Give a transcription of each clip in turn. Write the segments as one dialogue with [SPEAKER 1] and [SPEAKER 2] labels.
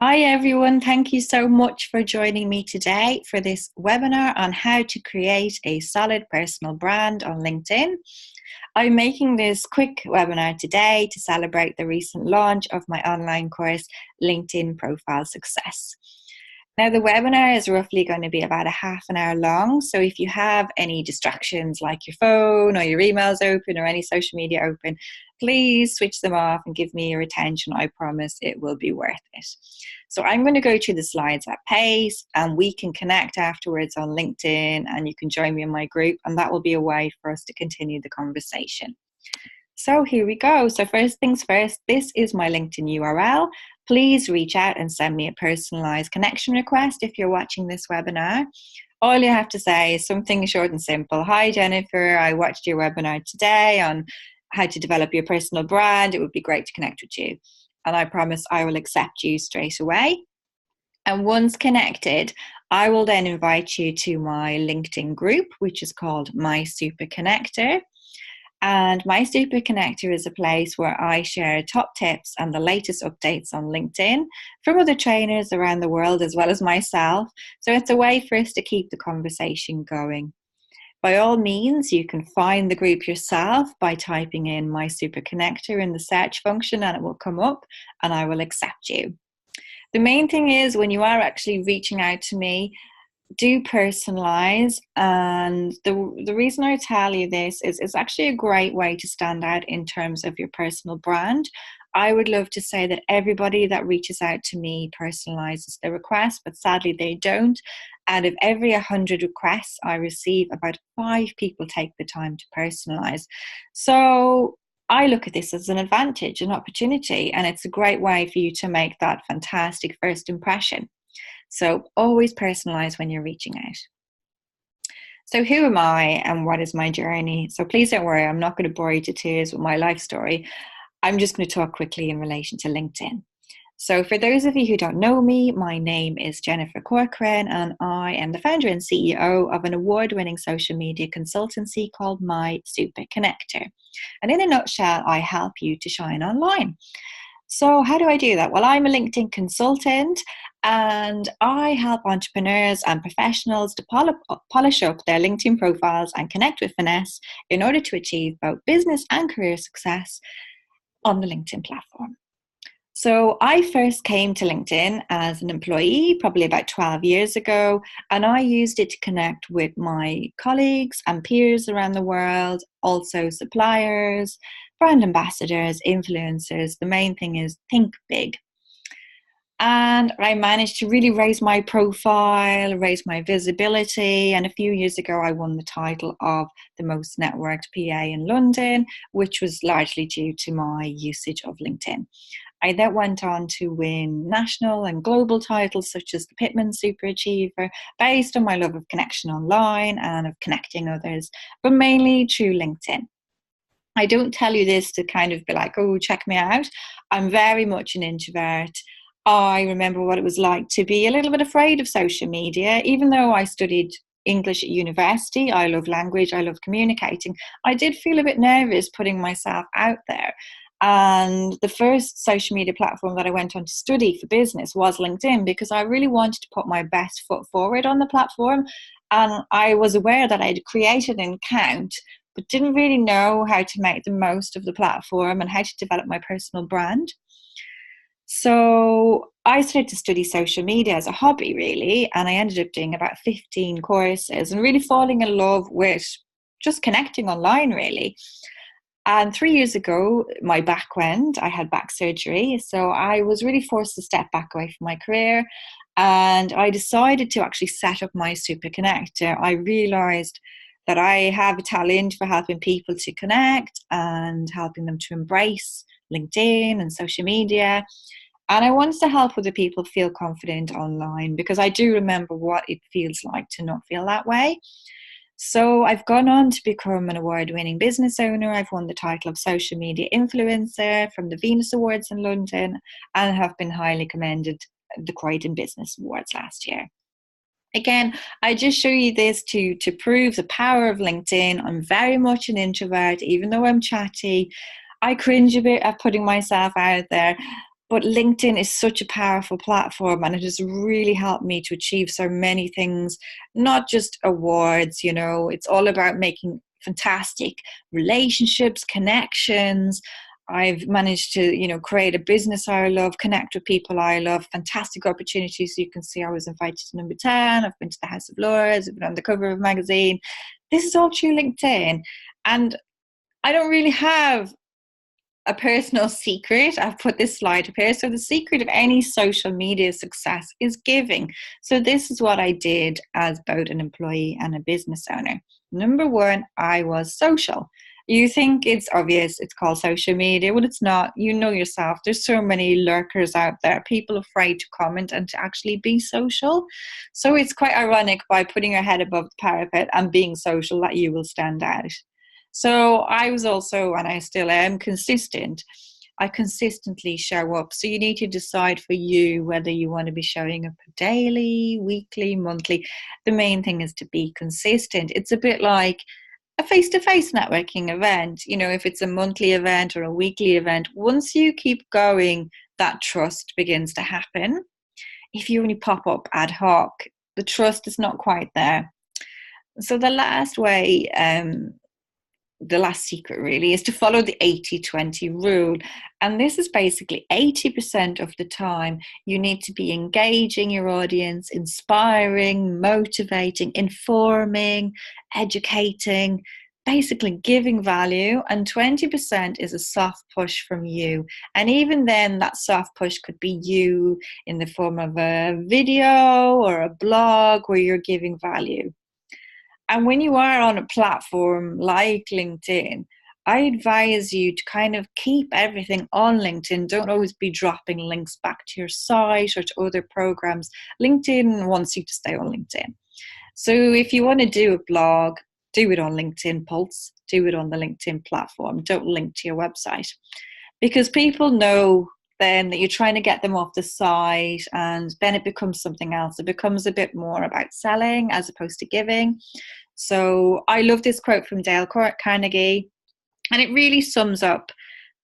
[SPEAKER 1] Hi everyone, thank you so much for joining me today for this webinar on how to create a solid personal brand on LinkedIn. I'm making this quick webinar today to celebrate the recent launch of my online course, LinkedIn Profile Success. Now, the webinar is roughly going to be about a half an hour long. So if you have any distractions like your phone or your emails open or any social media open, please switch them off and give me your attention. I promise it will be worth it. So I'm going to go through the slides at pace and we can connect afterwards on LinkedIn and you can join me in my group, and that will be a way for us to continue the conversation. So here we go. So first things first, this is my LinkedIn URL. Please reach out and send me a personalized connection request if you're watching this webinar. All you have to say is something short and simple. Hi, Jennifer, I watched your webinar today on how to develop your personal brand. It would be great to connect with you. And I promise I will accept you straight away. And once connected, I will then invite you to my LinkedIn group, which is called My Super Connector. And My Super Connector is a place where I share top tips and the latest updates on LinkedIn from other trainers around the world as well as myself. So it's a way for us to keep the conversation going. By all means, you can find the group yourself by typing in My Super Connector in the search function and it will come up and I will accept you. The main thing is when you are actually reaching out to me, do personalize, and the reason I tell you this is it's actually a great way to stand out in terms of your personal brand. I would love to say that everybody that reaches out to me personalizes the request, but sadly they don't. Out of every 100 requests I receive, about 5 people take the time to personalize. So I look at this as an advantage, an opportunity, and it's a great way for you to make that fantastic first impression. So always personalize when you're reaching out. So who am I and what is my journey? So please don't worry, I'm not going to bore you to tears with my life story. I'm just going to talk quickly in relation to LinkedIn. So for those of you who don't know me, my name is Jennifer Corcoran and I am the founder and CEO of an award-winning social media consultancy called My Super Connector. And in a nutshell, I help you to shine online. So how do I do that? Well, I'm a LinkedIn consultant and I help entrepreneurs and professionals to polish up their LinkedIn profiles and connect with finesse in order to achieve both business and career success on the LinkedIn platform. So I first came to LinkedIn as an employee probably about 12 years ago, and I used it to connect with my colleagues and peers around the world, also suppliers, brand ambassadors, influencers. The main thing is think big. And I managed to really raise my profile, raise my visibility. And a few years ago, I won the title of the most networked PA in London, which was largely due to my usage of LinkedIn. I then went on to win national and global titles such as the Pitman Super Achiever, based on my love of connection online and of connecting others, but mainly through LinkedIn. I don't tell you this to kind of be like, oh, check me out. I'm very much an introvert. I remember what it was like to be a little bit afraid of social media, even though I studied English at university. I love language. I love communicating. I did feel a bit nervous putting myself out there. And the first social media platform that I went on to study for business was LinkedIn because I really wanted to put my best foot forward on the platform. And I was aware that I had created an account, but didn't really know how to make the most of the platform and how to develop my personal brand. So I started to study social media as a hobby, really, and I ended up doing about 15 courses and really falling in love with just connecting online, really. And 3 years ago, my back went. I had back surgery, so I was really forced to step back away from my career, and I decided to actually set up my Super Connector. I realized that I have a talent for helping people to connect and helping them to embrace LinkedIn and social media. And I wanted to help other people feel confident online because I do remember what it feels like to not feel that way. So I've gone on to become an award-winning business owner. I've won the title of social media influencer from the Venus Awards in London and have been highly commended the Croydon Business Awards last year. Again, I just show you this to prove the power of LinkedIn. I'm very much an introvert, even though I'm chatty. I cringe a bit at putting myself out there. But LinkedIn is such a powerful platform, and it has really helped me to achieve so many things, not just awards. It's all about making fantastic relationships, connections. I've managed to, create a business I love, connect with people I love, fantastic opportunities. You can see I was invited to number 10. I've been to the House of Lords, I've been on the cover of a magazine. This is all through LinkedIn. And I don't really have a personal secret. I've put this slide up here. So the secret of any social media success is giving. So this is what I did as both an employee and a business owner. Number one, I was social. You think it's obvious, it's called social media. Well, it's not. You know yourself. There's so many lurkers out there, people afraid to comment and to actually be social. So it's quite ironic, by putting your head above the parapet and being social, that you will stand out. So I was also, and I still am, consistent. I consistently show up. So you need to decide for you whether you want to be showing up daily, weekly, monthly. The main thing is to be consistent. It's a bit like a face-to-face networking event. If it's a monthly event or a weekly event, once you keep going, that trust begins to happen. If you only pop up ad hoc, the trust is not quite there. So the last way, the last secret really, is to follow the 80-20 rule. And this is basically 80% of the time you need to be engaging your audience, inspiring, motivating, informing, educating, basically giving value. And 20% is a soft push from you. And even then, that soft push could be you in the form of a video or a blog where you're giving value. And when you are on a platform like LinkedIn, I advise you to kind of keep everything on LinkedIn. Don't always be dropping links back to your site or to other programs. LinkedIn wants you to stay on LinkedIn. So if you want to do a blog, do it on LinkedIn Pulse, do it on the LinkedIn platform. Don't link to your website, because people know then that you're trying to get them off the site, and then it becomes something else. It becomes a bit more about selling as opposed to giving. So I love this quote from Dale Carnegie, and it really sums up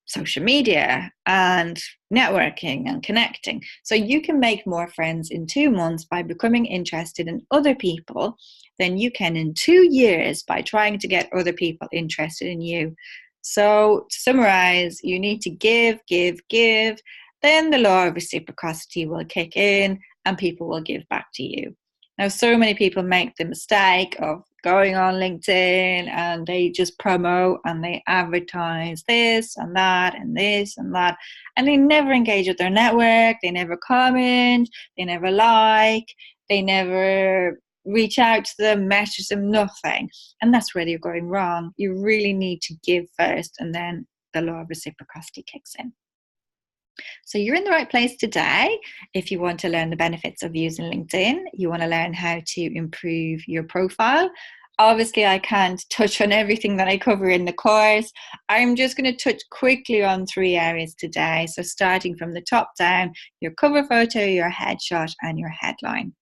[SPEAKER 1] social media and networking and connecting. So you can make more friends in 2 months by becoming interested in other people than you can in 2 years by trying to get other people interested in you. So to summarize, you need to give, give, give. Then the law of reciprocity will kick in and people will give back to you. Now, so many people make the mistake of going on LinkedIn and they just promote and they advertise this and that and this and that, and they never engage with their network, they never comment, they never like, they never reach out to them, message them, nothing. And that's where you're going wrong. You really need to give first, and then the law of reciprocity kicks in. So you're in the right place today if you want to learn the benefits of using LinkedIn. You want to learn how to improve your profile. Obviously, I can't touch on everything that I cover in the course. I'm just going to touch quickly on 3 areas today. So starting from the top down, your cover photo, your headshot, and your headline.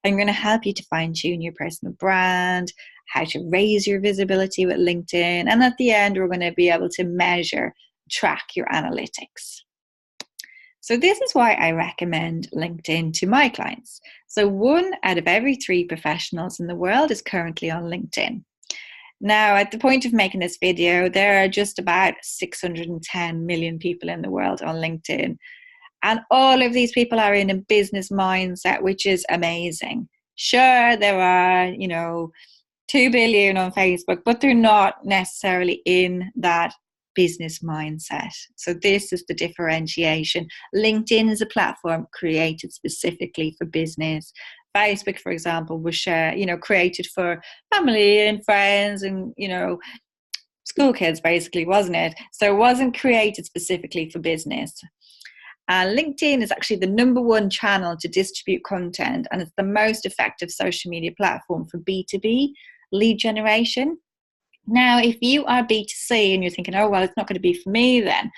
[SPEAKER 1] I'm going to help you to fine-tune your personal brand, how to raise your visibility with LinkedIn, and at the end, we're going to be able to measure, track your analytics. So this is why I recommend LinkedIn to my clients. So 1 out of every 3 professionals in the world is currently on LinkedIn. Now, at the point of making this video, there are just about 610 million people in the world on LinkedIn. And all of these people are in a business mindset, which is amazing. Sure, there are, 2 billion on Facebook, but they're not necessarily in that business mindset. So this is the differentiation. LinkedIn is a platform created specifically for business. Facebook, for example, was created for family and friends and, school kids, basically, wasn't it? So it wasn't created specifically for business. LinkedIn is actually the #1 channel to distribute content, and it's the most effective social media platform for B2B lead generation. Now, if you are B2C and you're thinking, oh, well, it's not going to be for me then,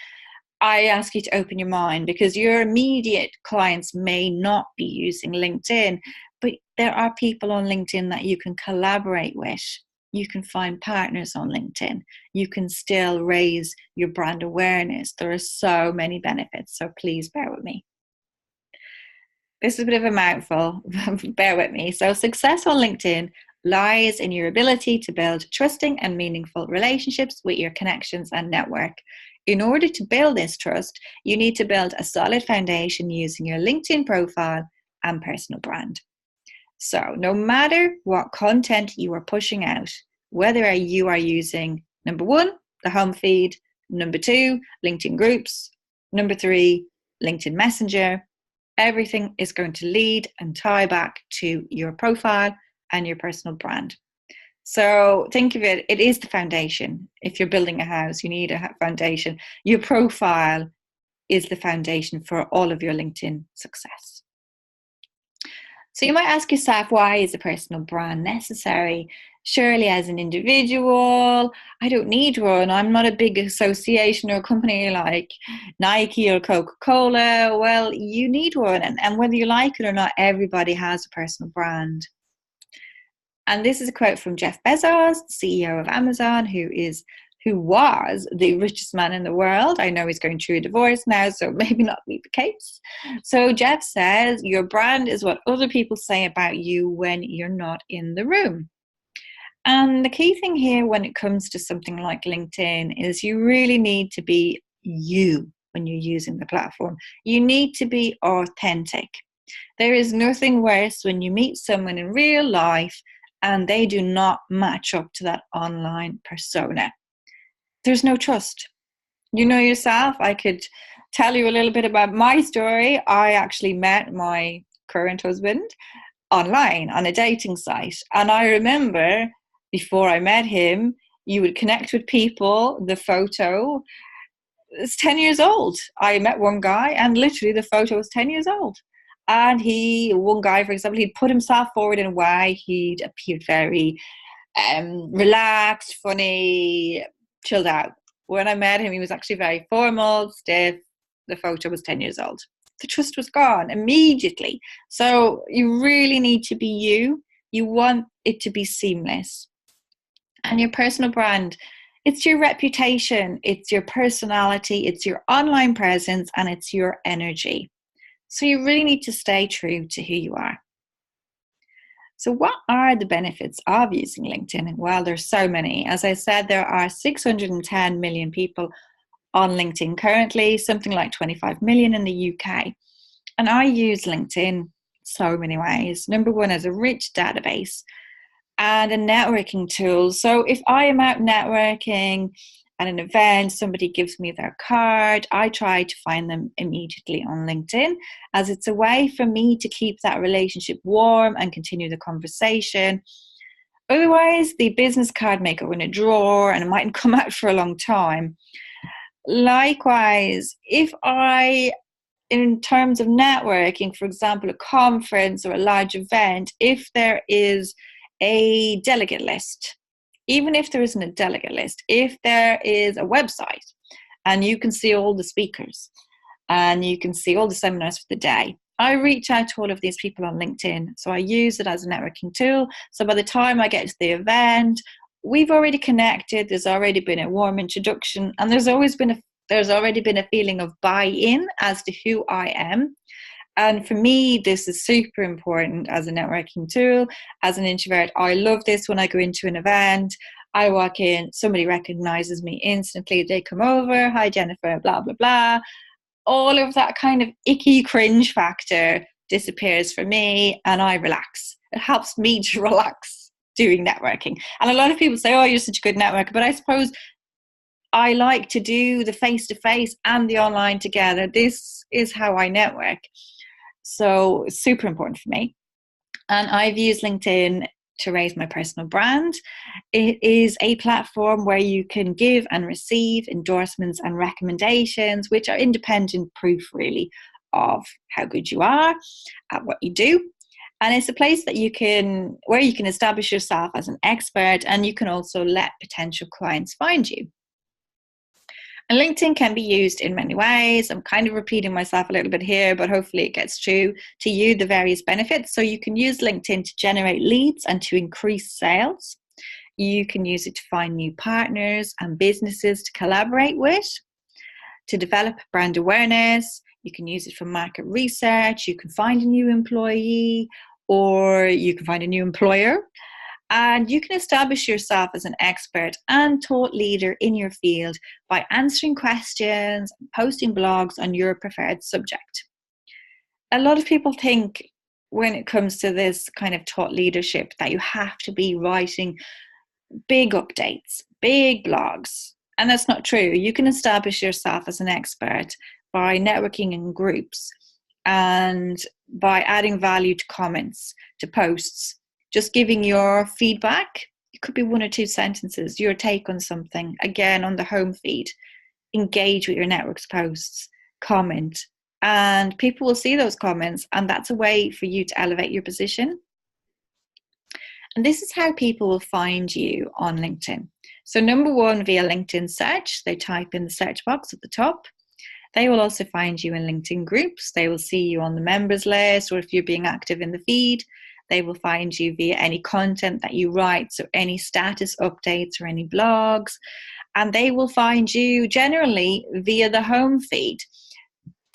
[SPEAKER 1] I ask you to open your mind, because your immediate clients may not be using LinkedIn, but there are people on LinkedIn that you can collaborate with. you can find partners on LinkedIn. You can still raise your brand awareness. There are so many benefits, so please bear with me. This is a bit of a mouthful, bear with me. So success on LinkedIn lies in your ability to build trusting and meaningful relationships with your connections and network. In order to build this trust, you need to build a solid foundation using your LinkedIn profile and personal brand. So no matter what content you are pushing out, whether you are using, number 1, the home feed, number 2, LinkedIn groups, number 3, LinkedIn Messenger, everything is going to lead and tie back to your profile and your personal brand. So think of it, it is the foundation. If you're building a house, you need a foundation. Your profile is the foundation for all of your LinkedIn success. So you might ask yourself, why is a personal brand necessary? Surely as an individual, I don't need one. I'm not a big association or company like Nike or Coca-Cola. Well, you need one. And whether you like it or not, everybody has a personal brand. And this is a quote from Jeff Bezos, CEO of Amazon, who was the richest man in the world. I know he's going through a divorce now, so maybe not be the case. So Jeff says, your brand is what other people say about you when you're not in the room. And the key thing here when it comes to something like LinkedIn is you really need to be you when you're using the platform. You need to be authentic. There is nothing worse when you meet someone in real life and they do not match up to that online persona. There's no trust. You know yourself. I could tell you a little bit about my story. I actually met my current husband online on a dating site. And I remember before I met him, you would connect with people. The photo is 10 years old. I met one guy and literally the photo was 10 years old. And one guy, for example, he'd put himself forward in a way. He'd appeared very relaxed, funny, chilled out. When I met him, he was actually very formal, stiff. The photo was 10 years old. The trust was gone immediately. So you really need to be you. You want it to be seamless. And your personal brand, it's your reputation, it's your personality, it's your online presence, and it's your energy. So you really need to stay true to who you are. So what are the benefits of using LinkedIn? Well, there's so many. As I said, there are 610 million people on LinkedIn currently, something like 25 million in the UK. And I use LinkedIn so many ways. Number 1, as a rich database and a networking tool. So if I am out networking at an event, somebody gives me their card, I try to find them immediately on LinkedIn, as it's a way for me to keep that relationship warm and continue the conversation. Otherwise, the business card may go in a drawer and it mightn't come out for a long time. Likewise, in terms of networking, for example, a conference or a large event, if there is a delegate list, even if there isn't a delegate list, if there is a website and you can see all the speakers and you can see all the seminars for the day, I reach out to all of these people on LinkedIn. So I use it as a networking tool. So by the time I get to the event, we've already connected. There's already been a warm introduction, and there's already been a feeling of buy-in as to who I am. And for me, this is super important as a networking tool. As an introvert, I love this when I go into an event. I walk in, somebody recognizes me instantly. They come over, hi Jennifer, blah, blah, blah. All of that kind of icky cringe factor disappears for me and I relax. It helps me to relax doing networking. And a lot of people say, oh, you're such a good networker. But I suppose I like to do the face-to-face and the online together. This is how I network. So it's super important for me. And I've used LinkedIn to raise my personal brand. It is a platform where you can give and receive endorsements and recommendations, which are independent proof really of how good you are at what you do. And it's a place that where you can establish yourself as an expert, and you can also let potential clients find you. And LinkedIn can be used in many ways. I'm kind of repeating myself a little bit here, but hopefully it gets through to you the various benefits. So you can use LinkedIn to generate leads and to increase sales. You can use it to find new partners and businesses to collaborate with, to develop brand awareness. You can use it for market research. You can find a new employee, or you can find a new employer. And you can establish yourself as an expert and thought leader in your field by answering questions, posting blogs on your preferred subject. A lot of people think when it comes to this kind of thought leadership that you have to be writing big updates, big blogs. And that's not true. You can establish yourself as an expert by networking in groups and by adding value to comments, to posts, just giving your feedback. It could be 1 or 2 sentences, your take on something, again, on the home feed. Engage with your network's posts, comment, and people will see those comments, and that's a way for you to elevate your position. And this is how people will find you on LinkedIn. So number 1, via LinkedIn search. They type in the search box at the top. They will also find you in LinkedIn groups. They will see you on the members list, or if you're being active in the feed, they will find you via any content that you write, so any status updates or any blogs. And they will find you generally via the home feed.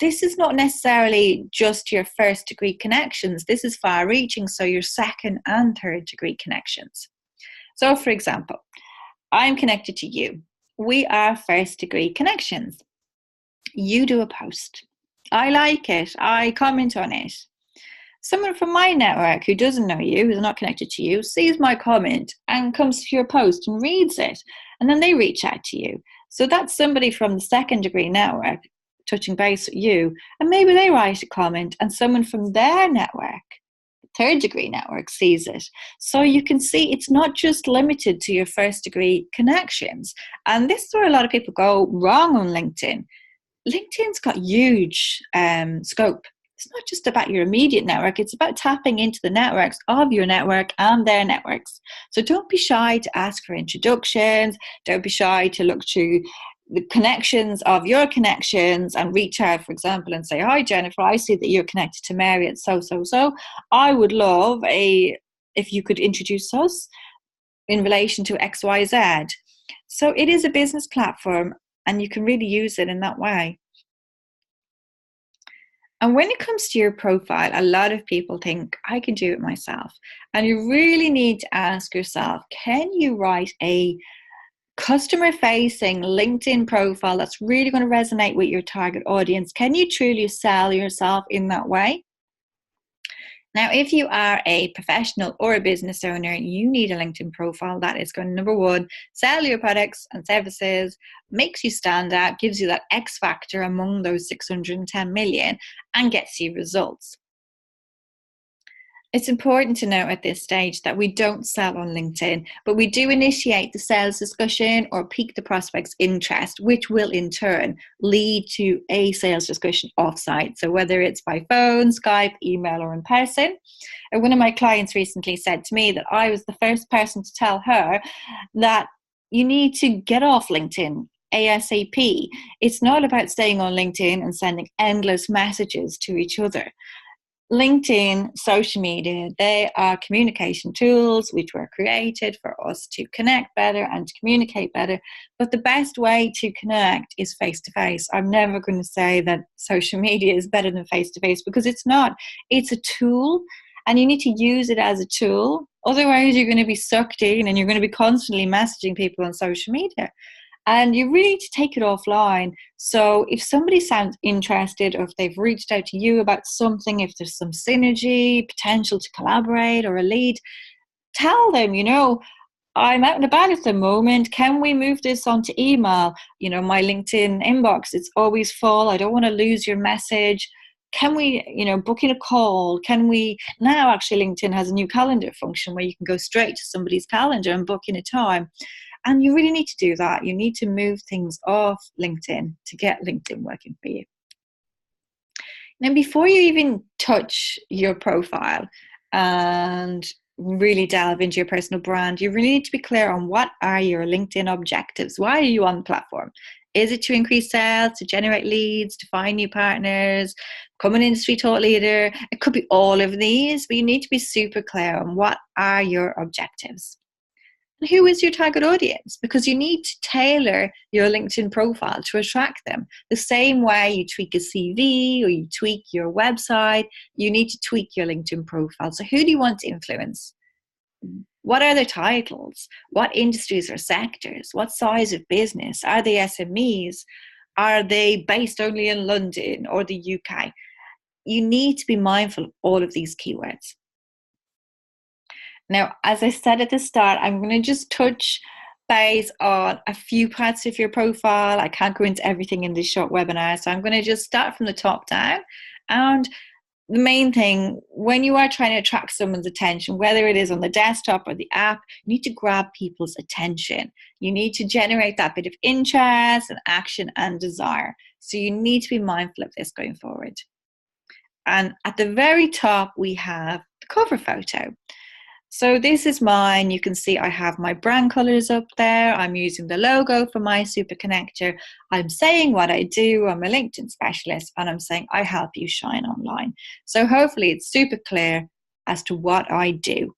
[SPEAKER 1] This is not necessarily just your first degree connections. This is far reaching, so your second and third degree connections. So for example, I'm connected to you. We are first degree connections. You do a post. I like it. I comment on it. Someone from my network who doesn't know you, who's not connected to you, sees my comment and comes to your post and reads it. And then they reach out to you. So that's somebody from the second degree network touching base with you. And maybe they write a comment and someone from their network, third degree network, sees it. So you can see it's not just limited to your first degree connections. And this is where a lot of people go wrong on LinkedIn. LinkedIn's got huge scope. It's not just about your immediate network. It's about tapping into the networks of your network and their networks. So don't be shy to ask for introductions. Don't be shy to look to the connections of your connections and reach out, for example, and say, hi, Jennifer, I see that you're connected to Mary at so. I would love if you could introduce us in relation to XYZ. So it is a business platform and you can really use it in that way. And when it comes to your profile, a lot of people think, I can do it myself. And you really need to ask yourself, can you write a customer-facing LinkedIn profile that's really going to resonate with your target audience? Can you truly sell yourself in that way? Now, if you are a professional or a business owner, you need a LinkedIn profile that is going to, number 1, sell your products and services, makes you stand out, gives you that X factor among those 610 million, and gets you results. It's important to note at this stage that we don't sell on LinkedIn, but we do initiate the sales discussion or pique the prospect's interest, which will in turn lead to a sales discussion offsite. So whether it's by phone, Skype, email, or in person. And one of my clients recently said to me that I was the first person to tell her that you need to get off LinkedIn ASAP. It's not about staying on LinkedIn and sending endless messages to each other. LinkedIn, social media, they are communication tools which were created for us to connect better and to communicate better. But the best way to connect is face-to-face. I'm never going to say that social media is better than face-to-face because it's not. It's a tool and you need to use it as a tool. Otherwise, you're going to be sucked in and you're going to be constantly messaging people on social media. And you really need to take it offline. So if somebody sounds interested or if they've reached out to you about something, if there's some synergy, potential to collaborate or a lead, tell them, I'm out and about at the moment. Can we move this onto email? My LinkedIn inbox, it's always full. I don't want to lose your message. Can we, book in a call? Can we, now actually LinkedIn has a new calendar function where you can go straight to somebody's calendar and book in a time. And you really need to do that. You need to move things off LinkedIn to get LinkedIn working for you. Now, before you even touch your profile and really delve into your personal brand, you really need to be clear on what are your LinkedIn objectives. Why are you on the platform? Is it to increase sales, to generate leads, to find new partners, become an industry thought leader? It could be all of these, but you need to be super clear on what are your objectives. And who is your target audience? Because you need to tailor your LinkedIn profile to attract them. The same way you tweak a CV or you tweak your website, you need to tweak your LinkedIn profile. So who do you want to influence? What are their titles? What industries or sectors? What size of business? Are they SMEs? Are they based only in London or the UK? You need to be mindful of all of these keywords. Now, as I said at the start, I'm going to just touch base on a few parts of your profile. I can't go into everything in this short webinar, so I'm going to just start from the top down. And the main thing, when you are trying to attract someone's attention, whether it is on the desktop or the app, you need to grab people's attention. You need to generate that bit of interest and action and desire. So you need to be mindful of this going forward. And at the very top, we have the cover photo. So this is mine. You can see I have my brand colors up there. I'm using the logo for my super connector. I'm saying what I do. I'm a LinkedIn specialist, and I'm saying I help you shine online. So hopefully it's super clear as to what I do.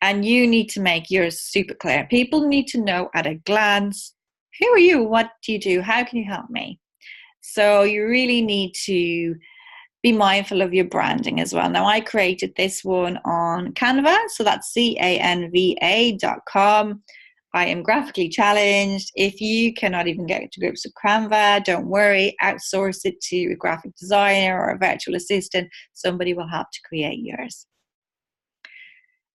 [SPEAKER 1] And you need to make yours super clear. People need to know at a glance, who are you? What do you do? How can you help me? So you really need to be mindful of your branding as well. Now, I created this one on Canva, so that's canva.com. I am graphically challenged. If you cannot even get to grips with Canva, don't worry, outsource it to a graphic designer or a virtual assistant. Somebody will help to create yours.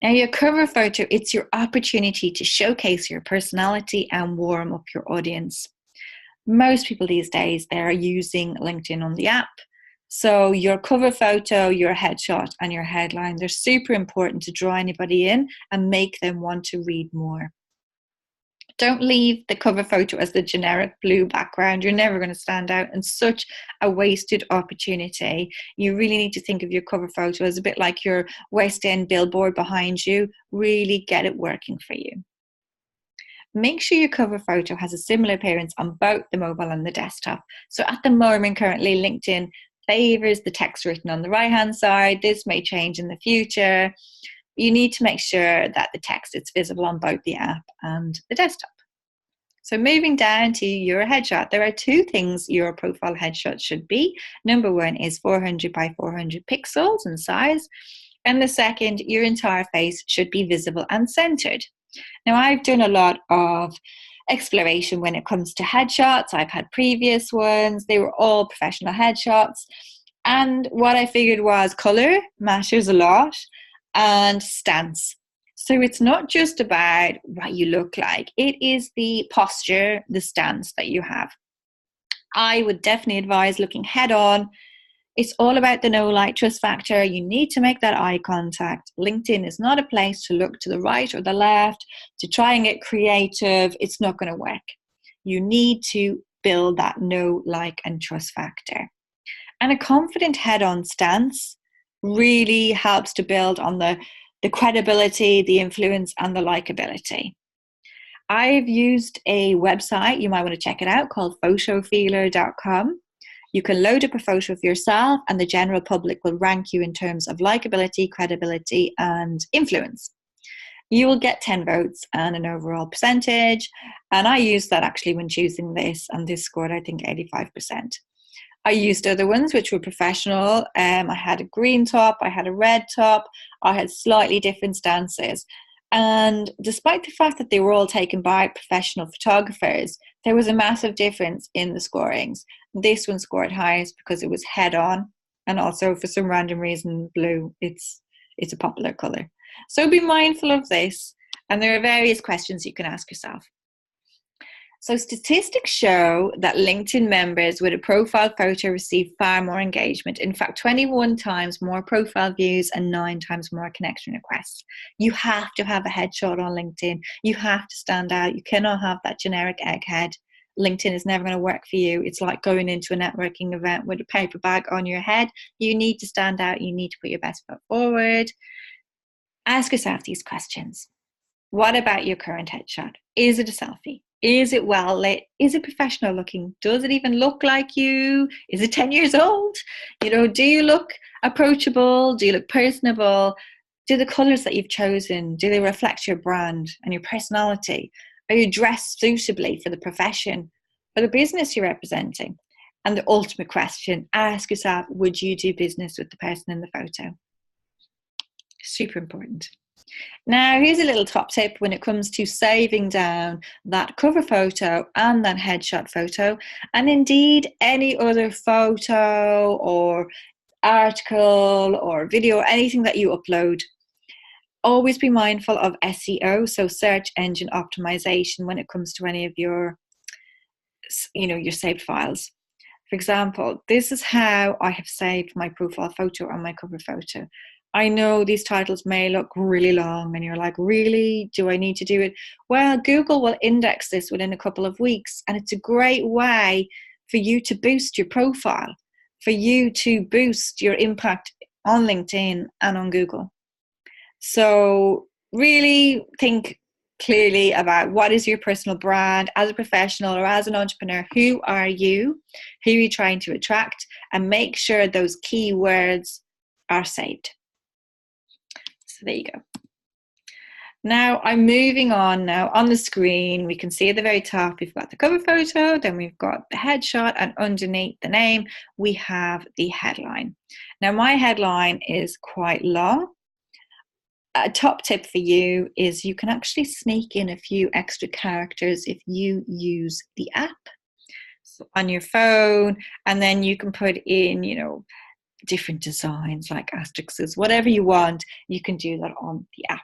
[SPEAKER 1] Now, your cover photo, it's your opportunity to showcase your personality and warm up your audience. Most people these days, they're using LinkedIn on the app. So your cover photo, your headshot, and your headline, they're super important to draw anybody in and make them want to read more. Don't leave the cover photo as the generic blue background. You're never going to stand out, and such a wasted opportunity. You really need to think of your cover photo as a bit like your West End billboard behind you. Really get it working for you. Make sure your cover photo has a similar appearance on both the mobile and the desktop. So at the moment, currently, LinkedIn favors the text written on the right-hand side. This may change in the future. You need to make sure that the text is visible on both the app and the desktop. So moving down to your headshot, there are two things your profile headshot should be. Number one is 400 by 400 pixels in size. And the second, your entire face should be visible and centered. Now, I've done a lot of exploration when it comes to headshots. I've had previous ones. They were all professional headshots. And what I figured was color matters a lot and stance. So it's not just about what you look like. It is the posture, the stance that you have. I would definitely advise looking head on. It's all about the no like trust factor. You need to make that eye contact. LinkedIn is not a place to look to the right or the left, to try and get creative. It's not going to work. You need to build that no like and trust factor. And a confident head-on stance really helps to build on the credibility, the influence, and the likability. I've used a website, you might want to check it out, called photofeeler.com. You can load up a photo of yourself and the general public will rank you in terms of likability, credibility, and influence. You will get 10 votes and an overall percentage. And I used that actually when choosing this, and this scored, I think, 85%. I used other ones which were professional. I had a green top, I had a red top, I had slightly different stances. And despite the fact that they were all taken by professional photographers, there was a massive difference in the scorings. This one scored highest because it was head on, and also for some random reason, blue, it's a popular color. So be mindful of this, and there are various questions you can ask yourself. So statistics show that LinkedIn members with a profile photo receive far more engagement. In fact, 21 times more profile views and 9 times more connection requests. You have to have a headshot on LinkedIn. You have to stand out. You cannot have that generic egghead. LinkedIn is never going to work for you. It's like going into a networking event with a paper bag on your head. You need to stand out. You need to put your best foot forward. Ask yourself these questions. What about your current headshot? Is it a selfie? Is it well lit? Is it professional looking? Does it even look like you? Is it 10 years old? Do you look approachable? Do you look personable? Do the colours that you've chosen, do they reflect your brand and your personality? Are you dressed suitably for the profession or the business you're representing? And the ultimate question, ask yourself, would you do business with the person in the photo? Super important. Now, here's a little top tip when it comes to saving down that cover photo and that headshot photo, and indeed any other photo or article or video, anything that you upload. Always be mindful of SEO, so search engine optimization, when it comes to any of your saved files. For example, this is how I have saved my profile photo and my cover photo. I know these titles may look really long and you're like, really? Do I need to do it? Well, Google will index this within a couple of weeks, and it's a great way for you to boost your profile, for you to boost your impact on LinkedIn and on Google. So really think clearly about what is your personal brand as a professional or as an entrepreneur. Who are you? Who are you trying to attract? And make sure those keywords are saved. So there you go. Now I'm moving on now. On the screen, we can see at the very top, we've got the cover photo, then we've got the headshot, and underneath the name, we have the headline. Now my headline is quite long. A top tip for you is you can actually sneak in a few extra characters if you use the app on your phone, and then you can put in, different designs like asterisks, whatever you want, you can do that on the app.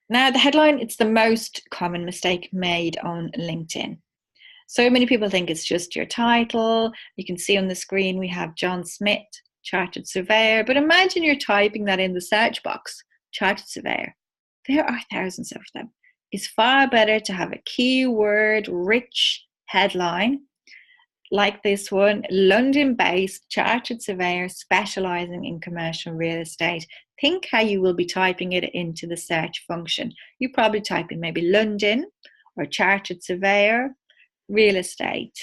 [SPEAKER 1] Now, the headline, it's the most common mistake made on LinkedIn. So many people think it's just your title. You can see on the screen we have John Smith, Chartered Surveyor, but imagine you're typing that in the search box, Chartered Surveyor. There are thousands of them. It's far better to have a keyword-rich headline like this one, London-based Chartered Surveyor specialising in commercial real estate. Think how you will be typing it into the search function. You probably type in maybe London or Chartered Surveyor, real estate,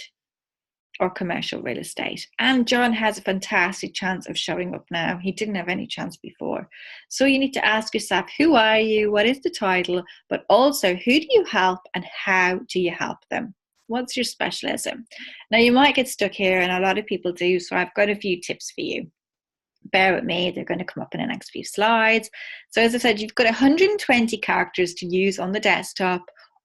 [SPEAKER 1] or commercial real estate. And John has a fantastic chance of showing up now. He didn't have any chance before. So you need to ask yourself, who are you? What is the title? But also, who do you help and how do you help them? What's your specialism? Now you might get stuck here, and a lot of people do. So I've got a few tips for you. Bear with me, they're going to come up in the next few slides. So as I said, you've got 120 characters to use on the desktop,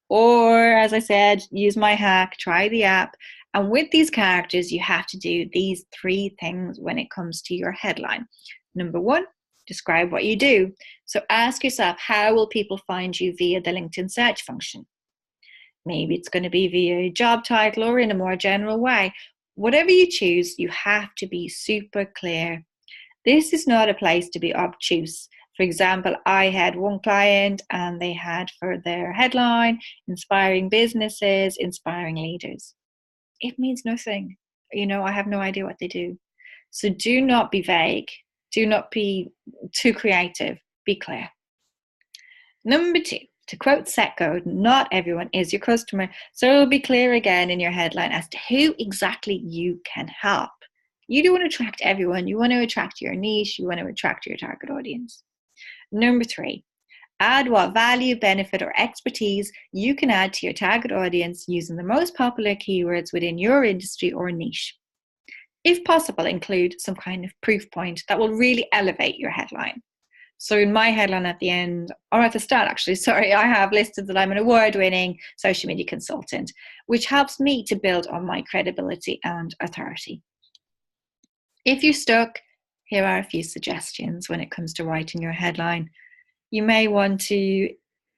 [SPEAKER 1] or as I said, use my hack, try the app. And with these characters, you have to do these 3 things when it comes to your headline. Number 1, describe what you do. So ask yourself, how will people find you via the LinkedIn search function? Maybe it's going to be via job title or in a more general way. Whatever you choose, you have to be super clear. This is not a place to be obtuse. For example, I had one client and they had for their headline, inspiring businesses, inspiring leaders. It means nothing. I have no idea what they do. So do not be vague. Do not be too creative. Be clear. Number 2, to quote Seth Godin, not everyone is your customer. So be clear again in your headline as to who exactly you can help. You don't want to attract everyone. You want to attract your niche. You want to attract your target audience. Number 3, add what value, benefit, or expertise you can add to your target audience using the most popular keywords within your industry or niche. If possible, include some kind of proof point that will really elevate your headline. So in my headline at the end, or at the start actually, I have listed that I'm an award-winning social media consultant, which helps me to build on my credibility and authority. If you're stuck, here are a few suggestions when it comes to writing your headline. You may want to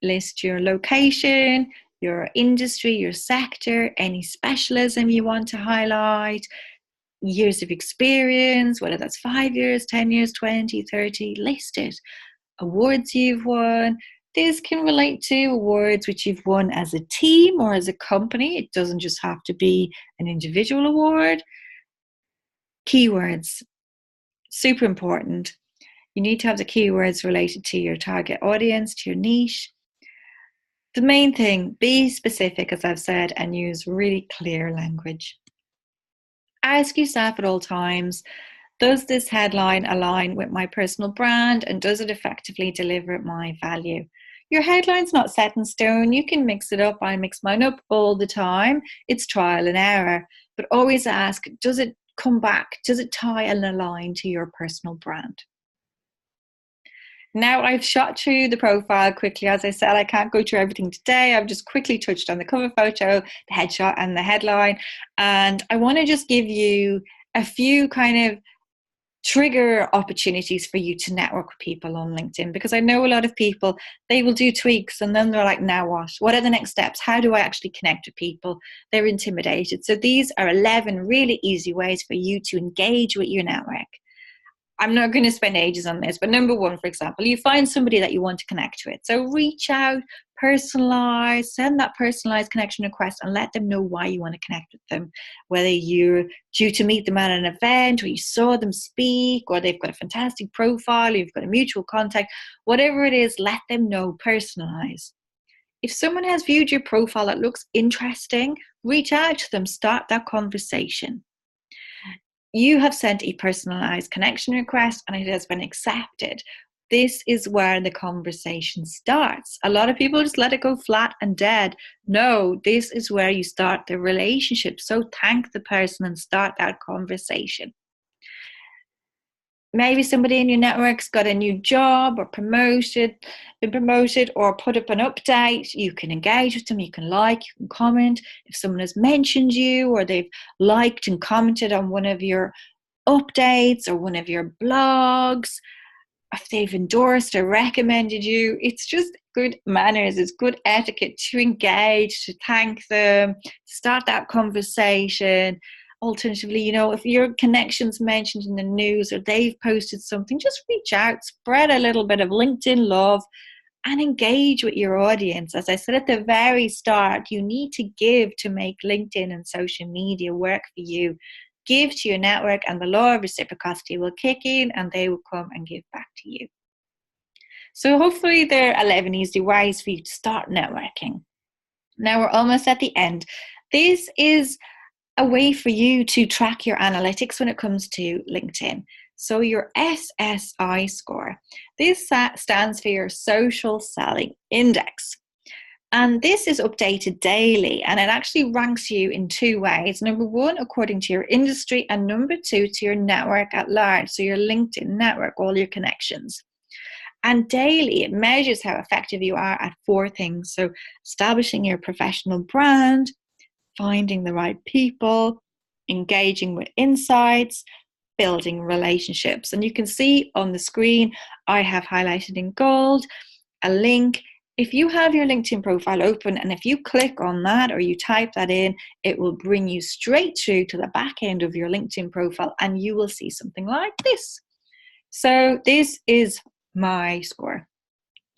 [SPEAKER 1] list your location, your industry, your sector, any specialism you want to highlight, years of experience, whether that's 5 years, 10 years, 20, 30, list it. Awards you've won. This can relate to awards which you've won as a team or as a company. It doesn't just have to be an individual award. Keywords, super important. You need to have the keywords related to your target audience, to your niche. The main thing, be specific, as I've said, and use really clear language. Ask yourself at all times, Does this headline align with my personal brand, and does it effectively deliver my value? Your headline's not set in stone. You can mix it up. I mix mine up all the time. It's trial and error. But always ask, does it come back? Does it tie and align to your personal brand? Now I've shot through the profile quickly. As I said, I can't go through everything today. I've just quickly touched on the cover photo, the headshot, and the headline. And I want to just give you a few kind of trigger opportunities for you to network with people on LinkedIn, because I know a lot of people, they will do tweaks and then they're like, now what? What are the next steps? How do I actually connect with people? They're intimidated. So these are 11 really easy ways for you to engage with your network. I'm not going to spend ages on this, but number one, for example, you find somebody that you want to connect with. So reach out, personalize, send that personalized connection request and let them know why you want to connect with them. Whether you're due to meet them at an event, or you saw them speak, or they've got a fantastic profile, or you've got a mutual contact, whatever it is, let them know, personalize. If someone has viewed your profile that looks interesting, reach out to them, start that conversation. You have sent a personalized connection request and it has been accepted. This is where the conversation starts. A lot of people just let it go flat and dead. No, this is where you start the relationship. So thank the person and start that conversation. Maybe somebody in your network's got a new job or been promoted, or put up an update. You can engage with them, you can like, you can comment. If someone has mentioned you or they've liked and commented on one of your updates or one of your blogs, if they've endorsed or recommended you, it's just good manners, it's good etiquette to engage, to thank them, start that conversation. Alternatively, if your connection's mentioned in the news or they've posted something, just reach out, spread a little bit of LinkedIn love and engage with your audience. As I said at the very start, you need to give to make LinkedIn and social media work for you. Give to your network and the law of reciprocity will kick in and they will come and give back to you. So hopefully there are 11 easy ways for you to start networking. Now we're almost at the end. This is a way for you to track your analytics when it comes to LinkedIn. So your SSI score, this stands for your Social Selling Index. And this is updated daily and it actually ranks you in two ways. Number one, according to your industry, and number two, to your network at large. So your LinkedIn network, all your connections. And daily, it measures how effective you are at four things. So establishing your professional brand, finding the right people, engaging with insights, building relationships. And you can see on the screen, I have highlighted in gold a link. If you have your LinkedIn profile open and if you click on that or you type that in, it will bring you straight through to the back end of your LinkedIn profile and you will see something like this. So this is my score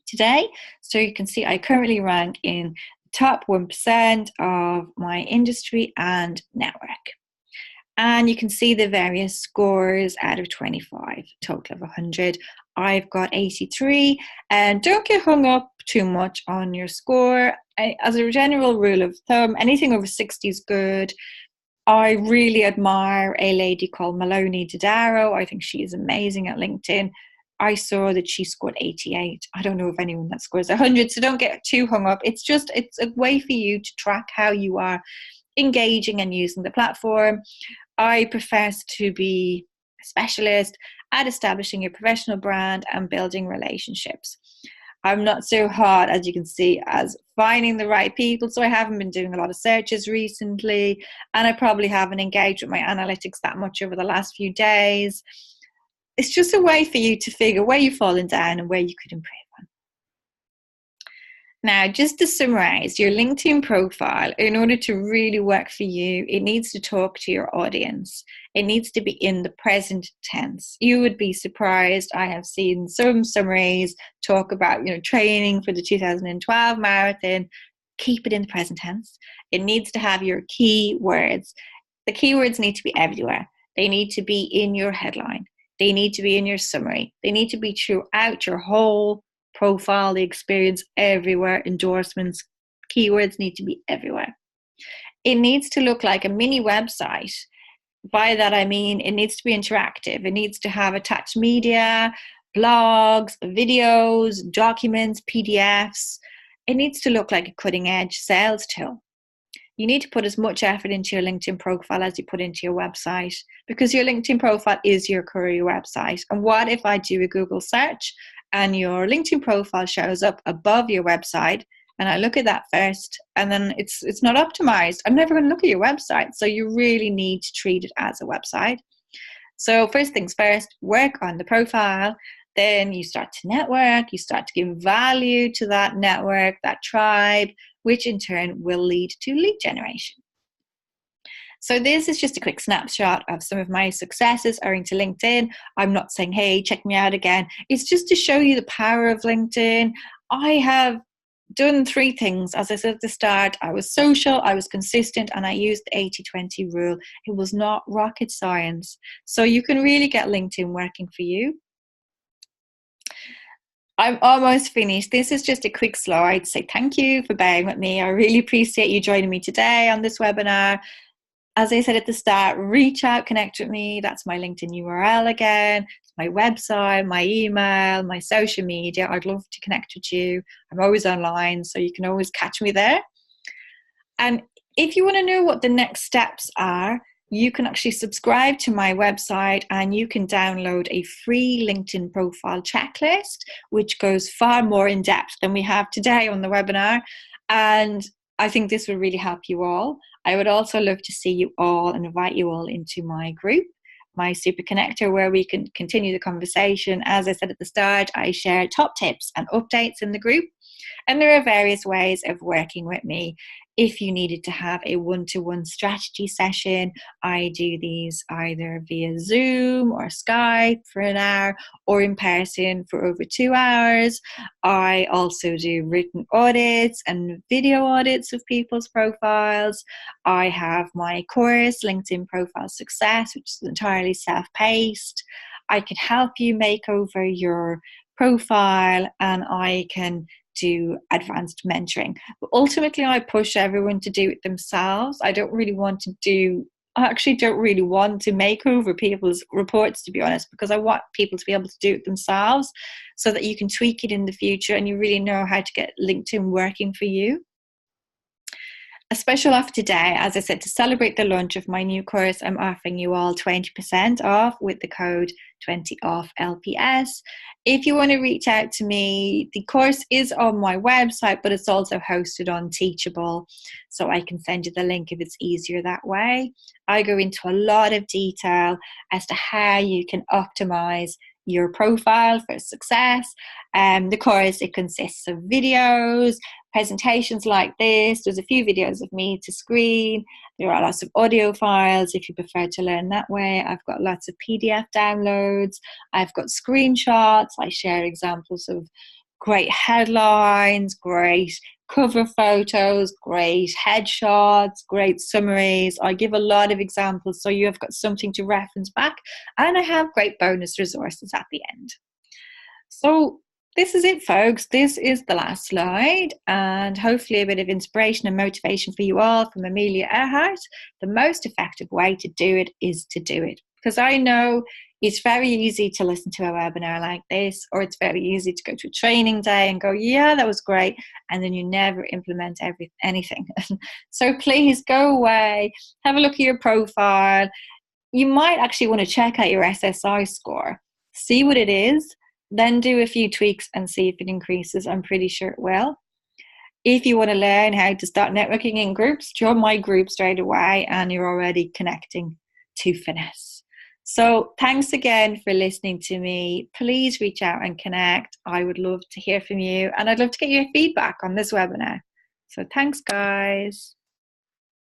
[SPEAKER 1] today. So you can see I currently rank in top 1% of my industry and network. And you can see the various scores out of 25, total of 100. I've got 83. And don't get hung up too much on your score. As a general rule of thumb, anything over 60 is good. I really admire a lady called Maloney Dodaro. I think she is amazing at LinkedIn. I saw that she scored 88. I don't know of anyone that scores 100, so don't get too hung up. It's a way for you to track how you are engaging and using the platform. I profess to be a specialist at establishing your professional brand and building relationships. I'm not so hard, as you can see, as finding the right people. So I haven't been doing a lot of searches recently, and I probably haven't engaged with my analytics that much over the last few days. It's just a way for you to figure where you've fallen down and where you could improve on. Now, just to summarize, your LinkedIn profile, in order to really work for you, it needs to talk to your audience. It needs to be in the present tense. You would be surprised. I have seen some summaries talk about, training for the 2012 marathon. Keep it in the present tense. It needs to have your keywords. The keywords need to be everywhere. They need to be in your headline. They need to be in your summary. They need to be throughout your whole profile, the experience, everywhere. Endorsements, keywords need to be everywhere. It needs to look like a mini website By that I mean it needs to be interactive. It needs to have attached media, blogs, videos, documents, PDFs. It needs to look like a cutting edge sales tool. You need to put as much effort into your LinkedIn profile as you put into your website, because your LinkedIn profile is your career website. And what if I do a Google search and your LinkedIn profile shows up above your website, and I look at that first, and then it's not optimized? I'm never going to look at your website. So you really need to treat it as a website. So first things first, work on the profile. Then you start to network, you start to give value to that network, that tribe, which in turn will lead to lead generation. So this is just a quick snapshot of some of my successes owing to LinkedIn. I'm not saying, hey, check me out again. It's just to show you the power of LinkedIn. I have done 3 things. As I said at the start, I was social, I was consistent, and I used the 80-20 rule. It was not rocket science. So you can really get LinkedIn working for you. I'm almost finished. This is just a quick slide to say thank you for bearing with me. I really appreciate you joining me today on this webinar. As I said at the start, reach out, connect with me. That's my LinkedIn URL again. It's my website, my email, my social media. I'd love to connect with you. I'm always online, so you can always catch me there. And if you want to know what the next steps are, you can actually subscribe to my website and you can download a free LinkedIn profile checklist, which goes far more in depth than we have today on the webinar. And I think this will really help you all. I would also love to see you all and invite you all into my group, my Super Connector, where we can continue the conversation. As I said at the start, I share top tips and updates in the group. And there are various ways of working with me. If you needed to have a one-to-one strategy session, I do these either via Zoom or Skype for an hour, or in person for over 2 hours. I also do written audits and video audits of people's profiles. I have my course, LinkedIn Profile Success, which is entirely self-paced. I can help you make over your profile, and I can do advanced mentoring. But ultimately, I push everyone to do it themselves. I actually don't really want to make over people's reports, to be honest, because I want people to be able to do it themselves so that you can tweak it in the future and you really know how to get LinkedIn working for you. A special offer today, as I said, to celebrate the launch of my new course, I'm offering you all 20% off with the code 20OFFLPS. If you want to reach out to me, the course is on my website, but it's also hosted on Teachable, so I can send you the link if it's easier that way. I go into a lot of detail as to how you can optimize your profile for success. The course, it consists of videos, presentations like this. There's a few videos of me to screen. There are lots of audio files if you prefer to learn that way. I've got lots of PDF downloads. I've got screenshots. I share examples of great headlines, great cover photos, great headshots, great summaries. I give a lot of examples so you have got something to reference back, and I have great bonus resources at the end. So this is it, folks. This is the last slide, and hopefully a bit of inspiration and motivation for you all from Amelia Earhart. The most effective way to do it is to do it, because I know it's very easy to listen to a webinar like this, or it's very easy to go to a training day and go, yeah, that was great, and then you never implement anything. So please go away, have a look at your profile. You might actually want to check out your SSI score, see what it is, then do a few tweaks and see if it increases. I'm pretty sure it will. If you want to learn how to start networking in groups, join my group straight away and you're already connecting to finesse. So thanks again for listening to me. Please reach out and connect. I would love to hear from you, and I'd love to get your feedback on this webinar. So thanks, guys.